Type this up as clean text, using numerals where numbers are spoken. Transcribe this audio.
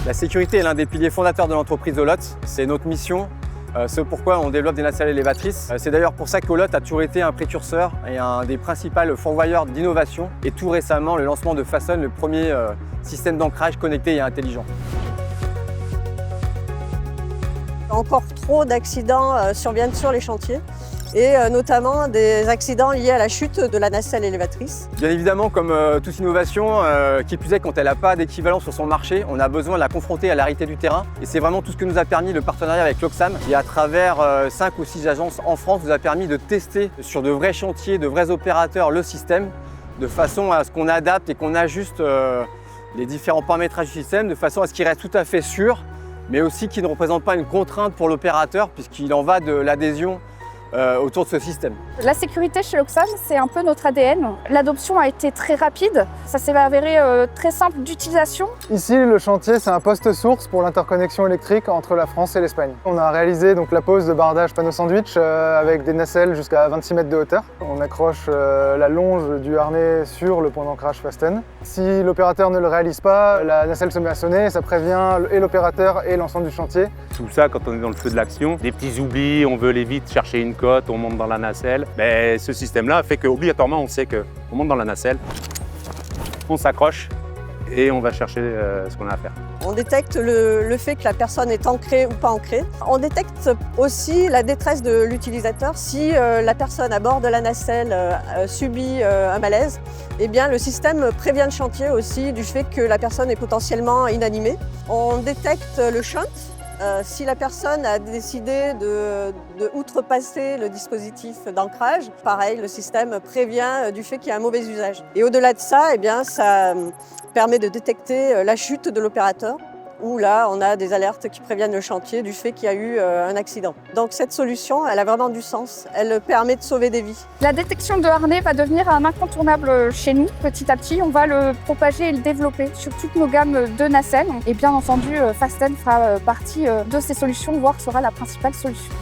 La sécurité est l'un des piliers fondateurs de l'entreprise Olotte. C'est notre mission, ce pourquoi on développe des nacelles élévatrices. C'est d'ailleurs pour ça qu'Olotte a toujours été un précurseur et un des principaux fourvoyeurs d'innovation. Et tout récemment, le lancement de Fasten, le premier système d'ancrage connecté et intelligent. Encore trop d'accidents surviennent sur les chantiers et notamment des accidents liés à la chute de la nacelle élévatrice. Bien évidemment, comme toute innovation, qui plus est quand elle n'a pas d'équivalent sur son marché, on a besoin de la confronter à la réalité du terrain. Et c'est vraiment tout ce que nous a permis le partenariat avec l'Oxam, qui à travers 5 ou 6 agences en France nous a permis de tester sur de vrais chantiers, de vrais opérateurs le système, de façon à ce qu'on adapte et qu'on ajuste les différents paramétrages du système, de façon à ce qu'il reste tout à fait sûr, mais aussi qui ne représente pas une contrainte pour l'opérateur, puisqu'il en va de l'adhésion autour de ce système. La sécurité chez l'Oxam, c'est un peu notre ADN. L'adoption a été très rapide, ça s'est avéré très simple d'utilisation. Ici, le chantier, c'est un poste source pour l'interconnexion électrique entre la France et l'Espagne. On a réalisé donc la pose de bardage panneau sandwich avec des nacelles jusqu'à 26 mètres de hauteur. On accroche la longe du harnais sur le point d'ancrage Fasten. Si l'opérateur ne le réalise pas, la nacelle se met à sonner et ça prévient et l'opérateur et l'ensemble du chantier. Tout ça, quand on est dans le feu de l'action, des petits oublis, on veut aller vite chercher une cote, on monte dans la nacelle. Mais ce système-là fait qu'obligatoirement, on sait qu'on monte dans la nacelle, on s'accroche et on va chercher ce qu'on a à faire. On détecte le fait que la personne est ancrée ou pas ancrée. On détecte aussi la détresse de l'utilisateur. Si la personne à bord de la nacelle subit un malaise, eh bien, le système prévient le chantier aussi du fait que la personne est potentiellement inanimée. On détecte le shunt. Si la personne a décidé de outrepasser le dispositif d'ancrage, pareil, le système prévient du fait qu'il y a un mauvais usage. Et au-delà de ça, eh bien, ça permet de détecter la chute de l'opérateur, où là, on a des alertes qui préviennent le chantier du fait qu'il y a eu un accident. Donc cette solution, elle a vraiment du sens. Elle permet de sauver des vies. La détection de harnais va devenir un incontournable chez nous. Petit à petit, on va le propager et le développer sur toutes nos gammes de nacelles. Et bien entendu, Fasten fera partie de ces solutions, voire sera la principale solution.